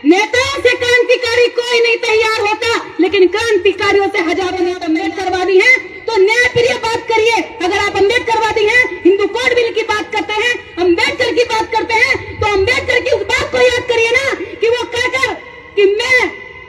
नेताओं से क्रांतिकारी कोई नहीं तैयार होता, लेकिन क्रांतिकारियों से हजारों ने अम्बेडकरवादी हैं। तो न्याय प्रिय बात करिए। अगर आप अम्बेडकरवादी हैं, हिंदू कोड बिल की बात करते हैं, अम्बेडकर की बात करते हैं, तो अम्बेडकर की उस बात को याद करिए ना कि वो कहकर कि मैं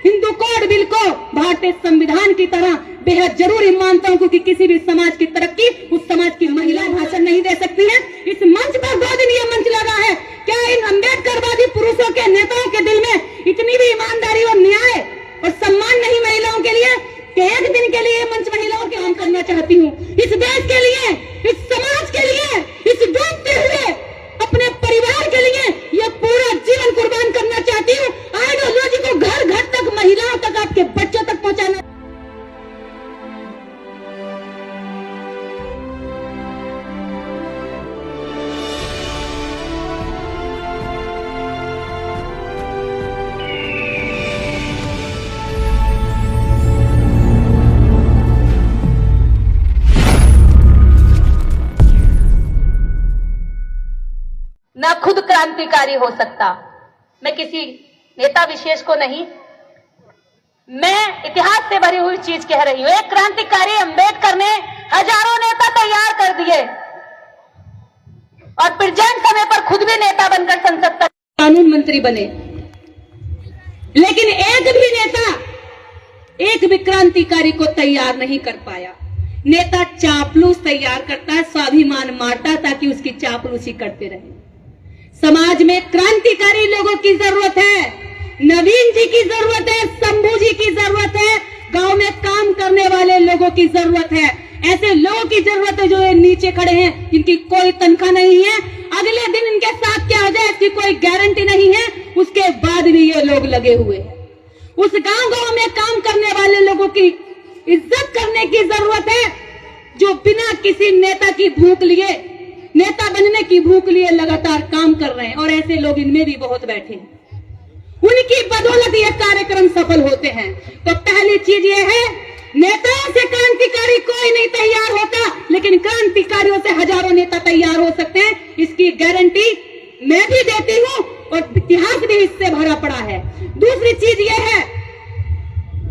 हिंदू कोड बिल को भारतीय संविधान की तरह बेहद जरूरी मानता हूं, क्योंकि किसी भी समाज की तरक्की उस समाज की महिला भाषण नहीं दे सकती है। इस मंच पर 2 दिन ये मंच लगा है। क्या इन अम्बेडकरवादी पुरुषों के नेताओं के दिल में इतनी भी ईमानदारी और न्याय और सम्मान नहीं महिलाओं के लिए कि एक दिन के लिए मंच महिलाओं के काम करना चाहती हूँ, इस देश के लिए, इस समाज के लिए, इस डूबते हुए अपने परिवार के लिए यह पूरा जीवन कुर्बान करना चाहती हूँ। आइडियोलॉजी को घर घर तक, महिलाओं तक, आपके बच्चों तक पहुंचाना। न खुद क्रांतिकारी हो सकता, मैं किसी नेता विशेष को नहीं, मैं इतिहास से भरी हुई चीज कह रही हूं। एक क्रांतिकारी अम्बेडकर ने हजारों नेता तैयार कर दिए और प्रेजेंट समय पर खुद भी नेता बनकर संसद तक कानून मंत्री बने, लेकिन एक भी नेता, एक भी क्रांतिकारी को तैयार नहीं कर पाया। नेता चापलूस तैयार करता है, स्वाभिमान मारता ताकि उसकी चापलूसी करते रहे। समाज में क्रांतिकारी लोगों की जरूरत है, नवीन जी की जरूरत है, शंभू जी की जरूरत है, गांव में काम करने वाले लोगों की जरूरत है। ऐसे लोगों की जरूरत है जो नीचे खड़े हैं, जिनकी कोई तनख्वाह नहीं है, अगले दिन इनके साथ क्या हो जाए इसकी कोई गारंटी नहीं है, उसके बाद भी ये लोग लगे हुए हैं। उस गांव में काम करने वाले लोगों की इज्जत करने की जरूरत है, जो बिना किसी नेता की भूख लिए, नेता बनने की भूख लिए लगातार काम कर रहे हैं, और ऐसे लोग इनमें भी बहुत बैठे हैं। उनकी बदौलत ये कार्यक्रम सफल होते हैं। तो पहली चीज ये है, नेताओं से क्रांतिकारी कोई नहीं तैयार होता, लेकिन क्रांतिकारियों से हजारों नेता तैयार हो सकते हैं। इसकी गारंटी मैं भी देती हूँ और इतिहास भी इससे भरा पड़ा है। दूसरी चीज ये है,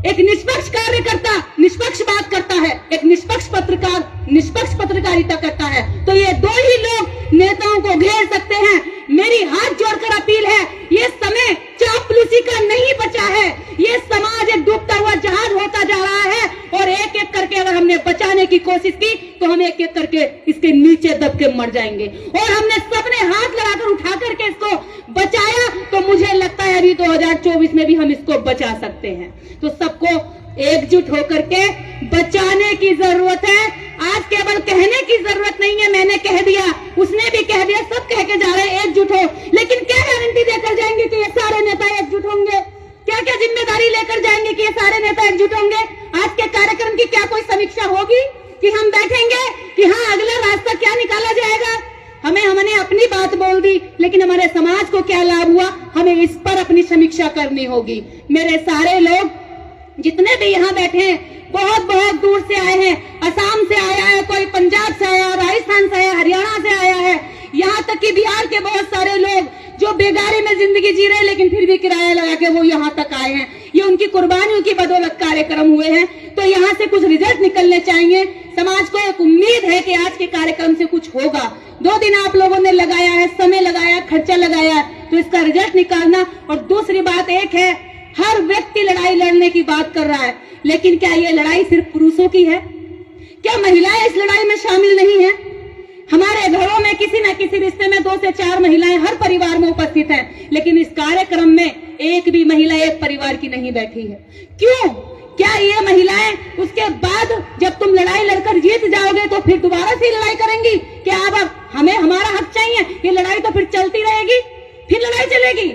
एक निष्पक्ष कार्यकर्ता निष्पक्ष बात करता है, एक निष्पक्ष पत्रकार निष्पक्ष पत्रकारिता करता है, तो ये 2 ही लोग नेताओं को घेर सकते हैं। मेरी हाथ जोड़कर अपील है, ये समय चापलूसी का नहीं बचा है। ये समाज एक डूबता हुआ जहाज होता जा रहा है, और एक एक करके अगर हमने बचाने की कोशिश की तो हम एक एक करके इसके नीचे दब के मर जाएंगे। और हमने सबने हाथ लगाकर उठा करके इसको बचाया, तो मुझे लगता है अभी 2024 में भी हम इसको बचा सकते हैं। तो सबको एकजुट होकर के बचाने की जरूरत है। आज केवल कहने की जरूरत नहीं है, मैंने कह दिया, उसने भी कह दिया, सब कह के जा रहे हैं एकजुट हो, लेकिन क्या गारंटी देकर जाएंगे कि ये सारे नेता एकजुट होंगे? क्या क्या जिम्मेदारी लेकर जाएंगे कि ये सारे नेता एकजुट होंगे? आज के कार्यक्रम की क्या कोई समीक्षा होगी कि हम बैठेंगे कि हाँ अगला रास्ता क्या निकाला जाएगा? हमने अपनी बात बोल दी, लेकिन हमारे समाज को क्या लाभ हुआ, हमें इस पर अपनी समीक्षा करनी होगी। मेरे सारे लोग जितने भी यहाँ बैठे हैं, बहुत बहुत दूर से आए हैं, असम से आया है, कोई पंजाब से आया, राजस्थान से आया, हरियाणा से आया है, यहाँ तक कि बिहार के बहुत सारे लोग जो बेगारी में जिंदगी जी रहे हैं, लेकिन फिर भी किराया लगा के वो यहाँ तक आए हैं। ये उनकी कुर्बानियों की बदौलत कार्यक्रम हुए हैं। तो यहाँ से कुछ रिजल्ट निकलने चाहिए। समाज को एक उम्मीद है कि आज के कार्यक्रम से कुछ होगा। 2 दिन आप लोगों ने लगाया है, समय लगाया, खर्चा लगाया, तो इसका रिजल्ट निकालना। और दूसरी बात एक है, हर व्यक्ति लड़ाई लड़ने की बात कर रहा है, लेकिन क्या ये लड़ाई सिर्फ पुरुषों की है? क्या महिलाएं इस लड़ाई में शामिल नहीं है? हमारे घरों में किसी न किसी रिश्ते में 2 से 4 महिलाएं हर परिवार में उपस्थित हैं, लेकिन इस कार्यक्रम में एक भी महिला एक परिवार की नहीं बैठी है। क्यों? क्या ये महिलाएं उसके बाद जब तुम लड़ाई लड़कर जीत जाओगे तो फिर दोबारा से लड़ाई करेंगी? क्या अब हमें हमारा हक चाहिए? ये लड़ाई तो फिर चलती रहेगी, फिर लड़ाई चलेगी।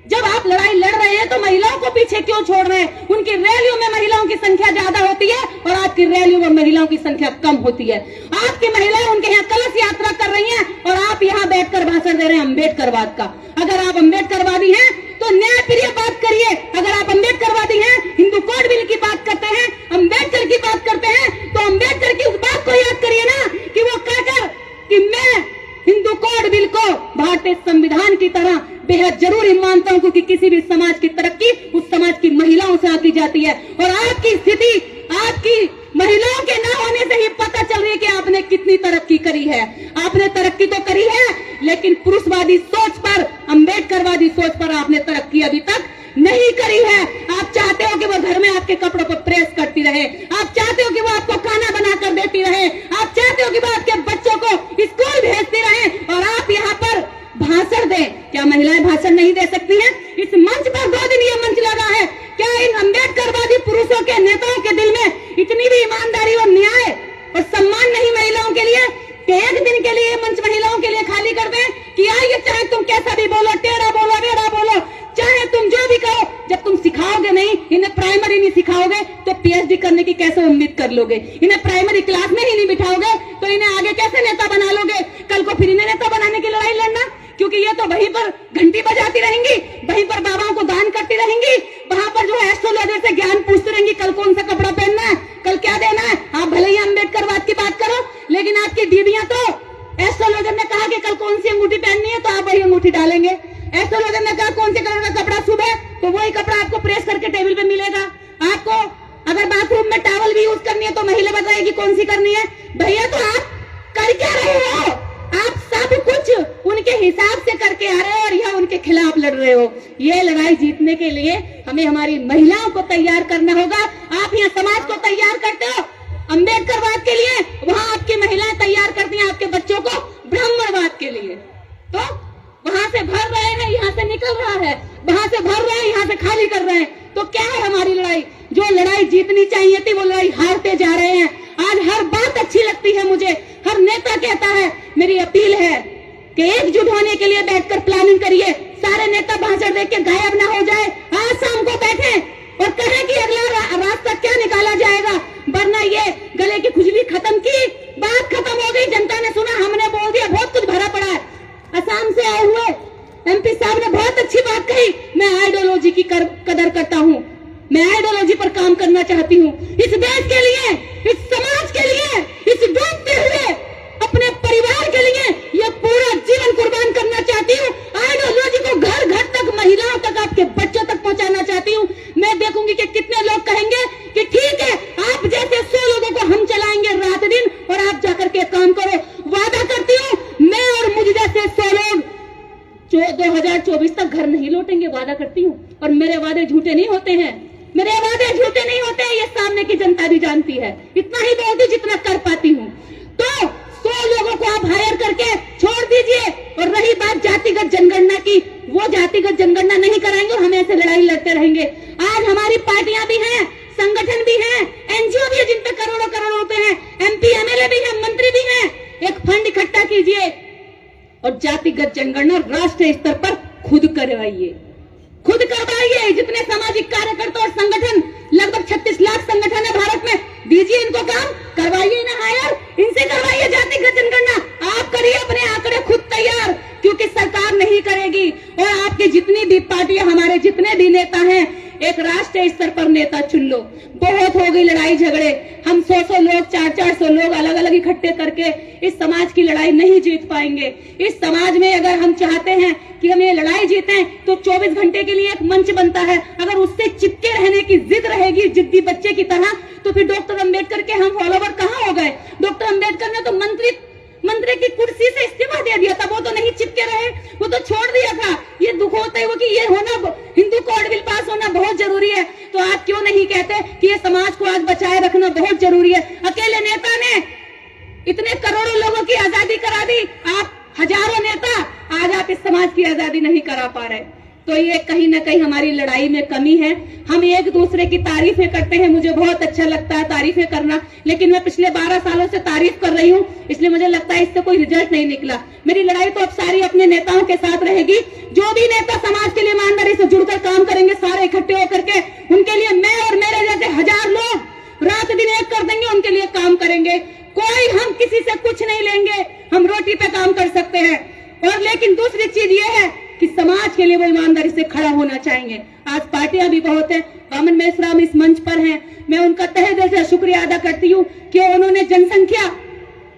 जब आप लड़ाई लड़ रहे हैं तो महिलाओं को पीछे क्यों छोड़ रहे हैं? उनकी रैलियों में महिलाओं की संख्या ज्यादा होती है और आपकी रैलियों में महिलाओं की संख्या कम होती है। आपकी महिलाएं उनके यहाँ कलश यात्रा कर रही हैं और आप यहाँ बैठकर भाषण दे रहे हैं अम्बेडकरवाद का। अगर आप अम्बेडकरवादी हैं तो न्याय प्रिय बात करिए। अगर आप अम्बेडकरवादी हैं, हिंदू कोड बिल की बात करते हैं, अम्बेडकर की बात करते हैं, तो अम्बेडकर की उस बात को याद करिए ना कि वो कहकर कि मैं हिंदू कोड बिल को भारतीय संविधान की तरह बेहद जरूरी मानता हूं, क्योंकि किसी भी समाज की तरक्की उस समाज की महिलाओं से आती जाती है। और आपकी स्थिति आपकी महिलाओं के ना होने से ही पता चल रही है कि आपने कितनी तरक्की करी है। आपने तरक्की तो करी है, लेकिन पुरुषवादी सोच पर, अंबेडकरवादी सोच पर आपने तरक्की अभी तक नहीं करी है। आप चाहते हो कि वो घर में आपके कपड़ों को प्रेस करती रहे, आप चाहते हो कि वो आपको खाना बनाकर देती रहे, आप चाहते हो कि वो आपके बच्चों को स्कूल भेजती रहे, और आप यहाँ पर भाषण दें। क्या महिलाएं भाषण नहीं दे सकती हैं? इस मंच पर 2 दिन ये मंच लगा है। क्या इन अंबेडकरवादी पुरुषों के नेताओं के दिल में इतनी भी ईमानदारी और न्याय और सम्मान नहीं महिलाओं के लिए कि एक दिन के लिए ये मंच महिलाओं के लिए खाली कर दें कि आइए, चाहे तुम कैसा भी बोलो, टेढ़ा बोलो, वेड़ा बोलो, चाहे तुम जो भी कहो, जब तुम सिखाओगे नहीं, इन्हें प्राइमरी नहीं सिखाओगे तो पीएचडी करने की कैसे उम्मीद कर लोगे? इन्हें प्राइमरी क्लास में ही नहीं बिठाओगे तो इन्हें आगे कैसे नेता बना लोगे? कल को फिर इन्हें नेता बनाने की लड़ाई लड़ना, क्योंकि ये तो वहीं पर घंटी बजाती रहेंगी, वहीं पर बाबाओं को दान करती रहेंगी, वहां पर जो है एस्ट्रोलॉजर से ज्ञान पूछती रहेंगी, कल कौन सा कपड़ा पहनना है, कल क्या देना है। आप भले ही अम्बेडकरवाद की बात करो, लेकिन आपकी बीवियां तो, एस्ट्रोलॉजर ने कहा कि कल कौन सी अंगूठी पहननी है तो आप वही अंगूठी डालेंगे। एस्ट्रोलॉजर ने कहा कौन से कलर का कपड़ा शुभ है तो वही कपड़ा आपको प्रेस करके टेबल पे मिलेगा। आपको अगर बाथरूम में टॉवल भी यूज करनी है तो महिला बताएगी कौन सी करनी है। भैया तो आप कर क्या रहे हो? आप सब कुछ उनके हिसाब से करके आ रहे हो और यह उनके खिलाफ लड़ रहे हो। ये लड़ाई जीतने के लिए हमें हमारी महिलाओं को तैयार करना होगा। आप यहाँ समाज को तैयार करते हो अंबेडकरवाद के लिए, वहां आपकी महिलाएं तैयार करती हैं आपके बच्चों को ब्राह्मणवाद के लिए। तो वहां से भर रहे हैं, यहाँ से निकल रहा है, वहां से भर रहे हैं, यहाँ से खाली कर रहे हैं। तो क्या है हमारी लड़ाई? जो लड़ाई जीतनी चाहिए थी वो लड़ाई हारते जा रहे हैं। आज हर बात अच्छी लगती है मुझे, हर नेता कहता है। मेरी अपील है कि एकजुट होने के लिए बैठकर प्लानिंग करिए। सारे नेता भाषण देख के गायब ना हो जाए। आज शाम को बैठे और कहें कि अगला रास्ता क्या निकाला जाएगा, वरना ये गले की खुजली खत्म की, बात खत्म हो गई, जनता ने सुना, हमने बोल दिया, बहुत कुछ भरा पड़ा है। असम से आए हुए एमपी साहब ने बहुत अच्छी बात कही। मैं आइडियोलॉजी की कदर करता हूँ, मैं आइडियोलॉजी पर काम करना चाहती हूँ। इस देश के लिए, इस समाज के लिए, इस डूबते हुए अपने परिवार के लिए ये पूरा जीवन कुर्बान करना चाहती हूँ। आइडियोलॉजी को घर घर तक, महिलाओं तक, आपके बच्चों तक पहुंचाना चाहती हूँ। मैं देखूंगी कि कितने लोग कहेंगे कि ठीक है, आप जैसे 100 लोगों को हम चलाएंगे रात दिन और आप जाकर के काम करो। वादा करती हूँ मैं और मुझ जैसे 100 लोग 2024 तक घर नहीं लौटेंगे, वादा करती हूँ। और मेरे वादे झूठे नहीं होते हैं, मेरे वादे झूठे नहीं होते हैं, ये सामने की जनता भी जानती है। इतना ही बोलती जितना कर पाती हूँ। तो 100 लोगों को आप हायर करके छोड़ दीजिए। और रही बात जातिगत जनगणना की, वो जातिगत जनगणना नहीं कराएंगे और हम ऐसे लड़ाई लड़ते रहेंगे। आज हमारी पार्टियां भी हैं, संगठन भी हैं, एनजीओ भी है जिन पे करोड़ों करोड़ होते हैं, एमपी एमएलए भी हैं, मंत्री भी हैं। एक फंड इकट्ठा कीजिए और जातिगत जनगणना राष्ट्रीय स्तर पर खुद करवाइए, खुद करवाइए। जितने सामाजिक कार्यकर्ता और संगठन, लगभग 36 लाख संगठन है भारत में, दीजिए इनको काम, करवाइए ना हायर, इनसे करवाइए जातिगत जनगणना। आप करिए अपने आंकड़े खुद तैयार, क्योंकि सरकार नहीं करेगी। और आपकी जितनी भी पार्टियां, हमारे जितने भी नेता हैं, एक राष्ट्रीय स्तर पर नेता चुन लो। बहुत हो गई लड़ाई झगड़े, हम 100 लोग, 400 लोग अलग अलग इकट्ठे करके इस समाज की लड़ाई नहीं जीत पाएंगे। इस समाज में अगर हम चाहते हैं कि हम ये लड़ाई जीतें तो 24 घंटे के लिए एक मंच बनता है। अगर उससे चिपके रहने की जिद रहेगी, जिद्दी बच्चे की तरह, तो फिर डॉक्टर अंबेडकर के हम फॉलोवर कहाँ हो गए? डॉक्टर अंबेडकर ने तो मंत्री की कुर्सी से इस्तीफा दे दिया था, वो तो नहीं चिपके रहे, वो तो छोड़ दिया था। ये दुख होता है वो कि ये होना, हिंदू कोड बिल पास होना बहुत जरूरी है। तो आप क्यों नहीं कहते कि ये समाज को आज बचाए रखना बहुत जरूरी है? अकेले नेता ने इतने करोड़ों लोगों की आजादी करा दी, आप हजारों नेता, आज आप इस समाज की आजादी नहीं करा पा रहे। तो ये कहीं ना कहीं हमारी लड़ाई में कमी है। हम एक दूसरे की तारीफें करते हैं, मुझे बहुत अच्छा लगता है तारीफें करना, लेकिन मैं पिछले 12 सालों से तारीफ कर रही हूँ, इसलिए मुझे लगता है इससे कोई रिजल्ट नहीं निकला। मेरी लड़ाई तो अब सारी अपने नेताओं के साथ रहेगी। जो भी नेता समाज के लिए ईमानदारी से जुड़कर काम करेंगे, सारे इकट्ठे होकर के, उनके लिए मैं और मेरे जैसे 1000 लोग रात दिन एक कर देंगे, उनके लिए काम करेंगे। कोई, हम किसी से कुछ नहीं लेंगे, हम रोटी पे काम कर सकते हैं। और लेकिन दूसरी चीज ये है कि समाज के लिए वो ईमानदारी से खड़ा होना चाहिए। आज पार्टियां भी बहुत हैं, वामन मेश्राम इस मंच पर हैं, मैं उनका तहे दिल से शुक्रिया अदा करती हूँ कि उन्होंने जनसंख्या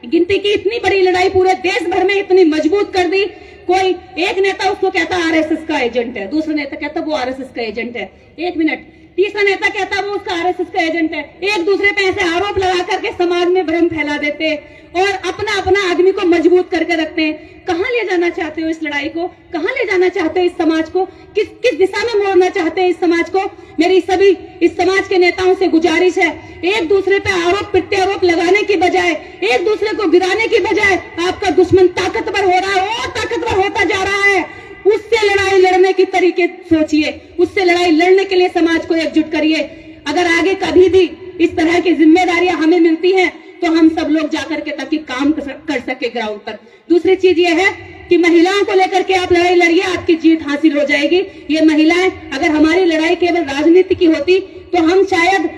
गिनती की इतनी बड़ी लड़ाई पूरे देश भर में इतनी मजबूत कर दी कोई एक नेता उसको कहता आरएसएस का एजेंट है, दूसरा नेता कहता वो आरएसएस का एजेंट है, एक मिनट, तीसरा नेता कहता वो उसका आरएसएस का एजेंट है। एक दूसरे पे ऐसे आरोप लगा करके समाज में भ्रम फैला देते और अपना अपना आदमी को मजबूत करके रखते हैं। कहां ले जाना चाहते हो इस लड़ाई को? कहां ले जाना चाहते हो इस समाज को? किस दिशा में मोड़ना चाहते हैं इस समाज को? मेरी सभी इस समाज के नेताओं से गुजारिश है, एक दूसरे पे आरोप प्रत्यारोप लगाने की बजाय, एक दूसरे को गिराने की बजाय, आपका दुश्मन ताकतवर हो रहा है और ताकतवर होता जा रहा है, उससे लड़ाई लड़ने की तरीके सोचिए, उससे लड़ाई लड़ने के लिए समाज को एकजुट करिए। अगर आगे कभी भी इस तरह की जिम्मेदारियां हमें मिलती हैं तो हम सब लोग जाकर के ताकि काम कर सके ग्राउंड पर। दूसरी चीज ये है कि महिलाओं को लेकर के आप लड़ाई लड़िए, आपकी जीत हासिल हो जाएगी। ये महिलाएं, अगर हमारी लड़ाई केवल राजनीति की होती तो हम शायद